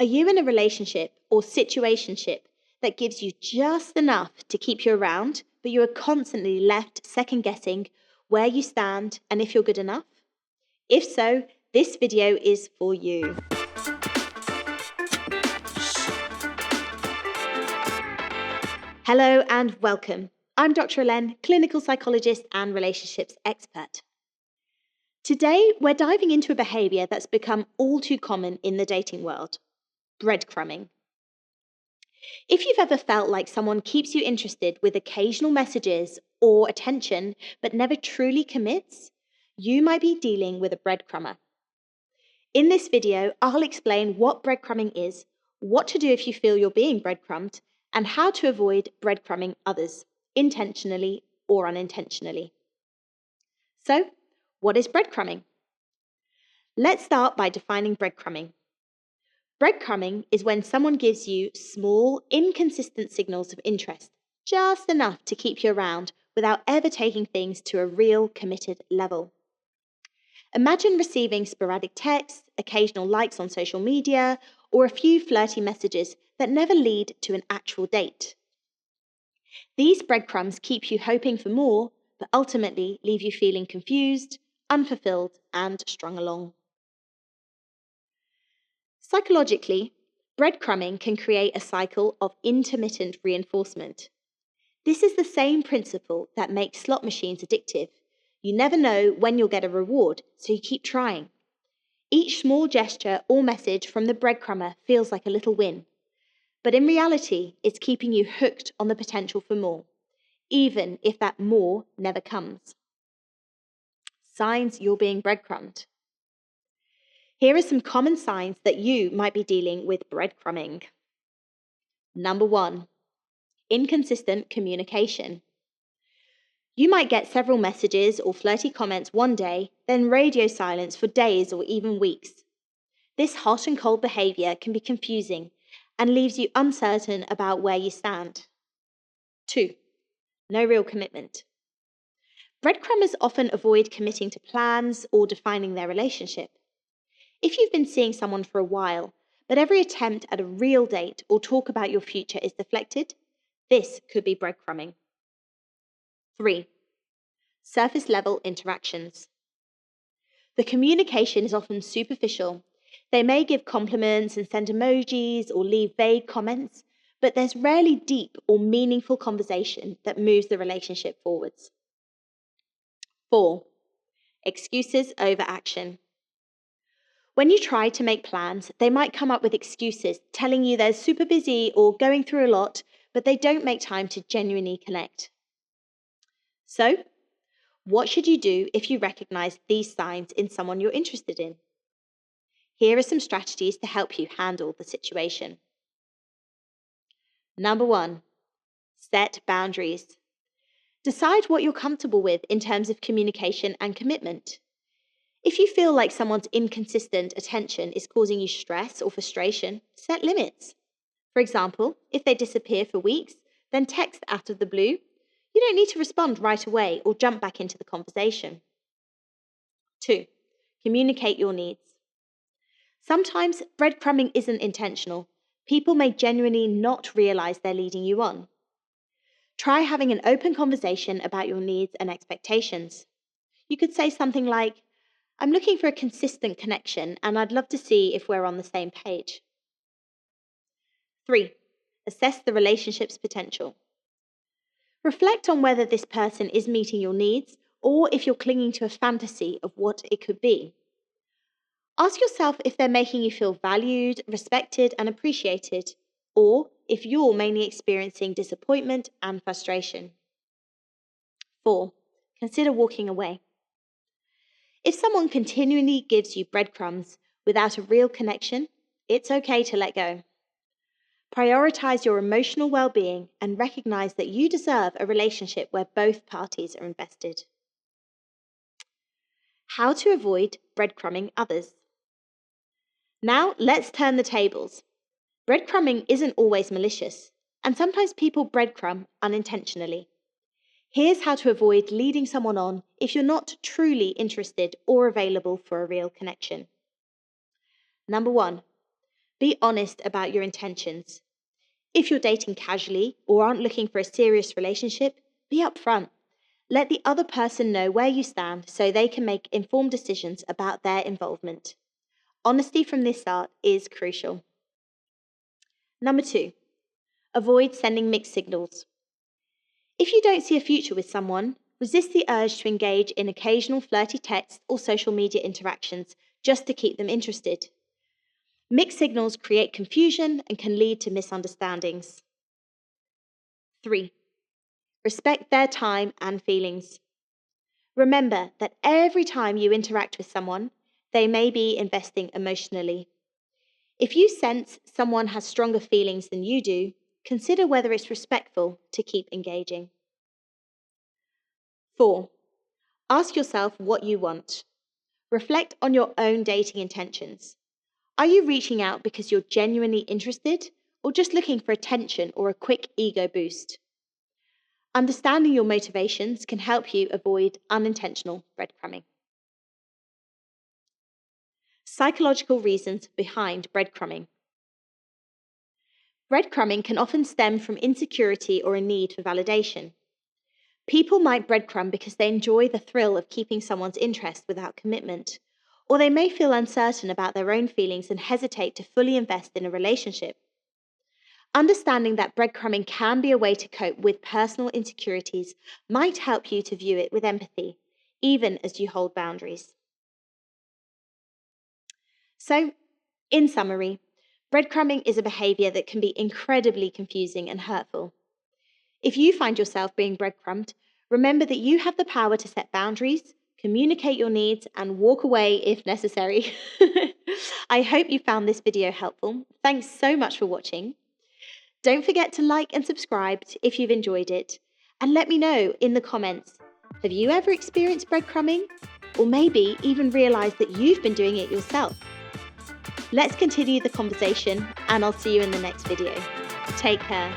Are you in a relationship or situationship that gives you just enough to keep you around, but you are constantly left second guessing where you stand and if you're good enough? If so, this video is for you. Hello and welcome. I'm Dr. Helene, clinical psychologist and relationships expert. Today, we're diving into a behaviour that's become all too common in the dating world: breadcrumbing. If you've ever felt like someone keeps you interested with occasional messages or attention but never truly commits, you might be dealing with a breadcrumber. In this video, I'll explain what breadcrumbing is, what to do if you feel you're being breadcrumbed, and how to avoid breadcrumbing others, intentionally or unintentionally. So, what is breadcrumbing? Let's start by defining breadcrumbing. Breadcrumbing is when someone gives you small, inconsistent signals of interest, just enough to keep you around without ever taking things to a real committed level. Imagine receiving sporadic texts, occasional likes on social media, or a few flirty messages that never lead to an actual date. These breadcrumbs keep you hoping for more, but ultimately leave you feeling confused, unfulfilled, and strung along. Psychologically, breadcrumbing can create a cycle of intermittent reinforcement. This is the same principle that makes slot machines addictive. You never know when you'll get a reward, so you keep trying. Each small gesture or message from the breadcrumber feels like a little win, but in reality, it's keeping you hooked on the potential for more, even if that more never comes. Signs you're being breadcrumbed. Here are some common signs that you might be dealing with breadcrumbing. Number 1, inconsistent communication. You might get several messages or flirty comments one day, then radio silence for days or even weeks. This hot and cold behaviour can be confusing and leaves you uncertain about where you stand. 2, no real commitment. Breadcrumbers often avoid committing to plans or defining their relationship. If you've been seeing someone for a while, but every attempt at a real date or talk about your future is deflected, this could be breadcrumbing. 3, surface level interactions. The communication is often superficial. They may give compliments and send emojis or leave vague comments, but there's rarely deep or meaningful conversation that moves the relationship forwards. 4, excuses over action. When you try to make plans, they might come up with excuses, telling you they're super busy or going through a lot, but they don't make time to genuinely connect. So, what should you do if you recognize these signs in someone you're interested in? Here are some strategies to help you handle the situation. Number 1, set boundaries. Decide what you're comfortable with in terms of communication and commitment. If you feel like someone's inconsistent attention is causing you stress or frustration, set limits. For example, if they disappear for weeks, then text out of the blue. You don't need to respond right away or jump back into the conversation. 2, communicate your needs. Sometimes breadcrumbing isn't intentional. People may genuinely not realize they're leading you on. Try having an open conversation about your needs and expectations. You could say something like, "I'm looking for a consistent connection and I'd love to see if we're on the same page." 3, assess the relationship's potential. Reflect on whether this person is meeting your needs or if you're clinging to a fantasy of what it could be. Ask yourself if they're making you feel valued, respected, and appreciated, or if you're mainly experiencing disappointment and frustration. 4, consider walking away. If someone continually gives you breadcrumbs without a real connection, it's okay to let go. Prioritize your emotional well-being and recognize that you deserve a relationship where both parties are invested. How to avoid breadcrumbing others. Now, let's turn the tables. Breadcrumbing isn't always malicious, and sometimes people breadcrumb unintentionally. Here's how to avoid leading someone on if you're not truly interested or available for a real connection. Number 1, Be honest about your intentions. If you're dating casually or aren't looking for a serious relationship, be upfront. Let the other person know where you stand so they can make informed decisions about their involvement. Honesty from the start is crucial. Number 2, avoid sending mixed signals. If you don't see a future with someone, resist the urge to engage in occasional flirty texts or social media interactions just to keep them interested. Mixed signals create confusion and can lead to misunderstandings. 3, respect their time and feelings. Remember that every time you interact with someone, they may be investing emotionally. If you sense someone has stronger feelings than you do, consider whether it's respectful to keep engaging. 4, ask yourself what you want. Reflect on your own dating intentions. Are you reaching out because you're genuinely interested or just looking for attention or a quick ego boost? Understanding your motivations can help you avoid unintentional breadcrumbing. Psychological reasons behind breadcrumbing. Breadcrumbing can often stem from insecurity or a need for validation. People might breadcrumb because they enjoy the thrill of keeping someone's interest without commitment, or they may feel uncertain about their own feelings and hesitate to fully invest in a relationship. Understanding that breadcrumbing can be a way to cope with personal insecurities might help you to view it with empathy, even as you hold boundaries. So, in summary, breadcrumbing is a behavior that can be incredibly confusing and hurtful. If you find yourself being breadcrumbed, remember that you have the power to set boundaries, communicate your needs, and walk away if necessary. I hope you found this video helpful. Thanks so much for watching. Don't forget to like and subscribe if you've enjoyed it, and let me know in the comments, have you ever experienced breadcrumbing? Or maybe even realised that you've been doing it yourself? Let's continue the conversation, and I'll see you in the next video. Take care.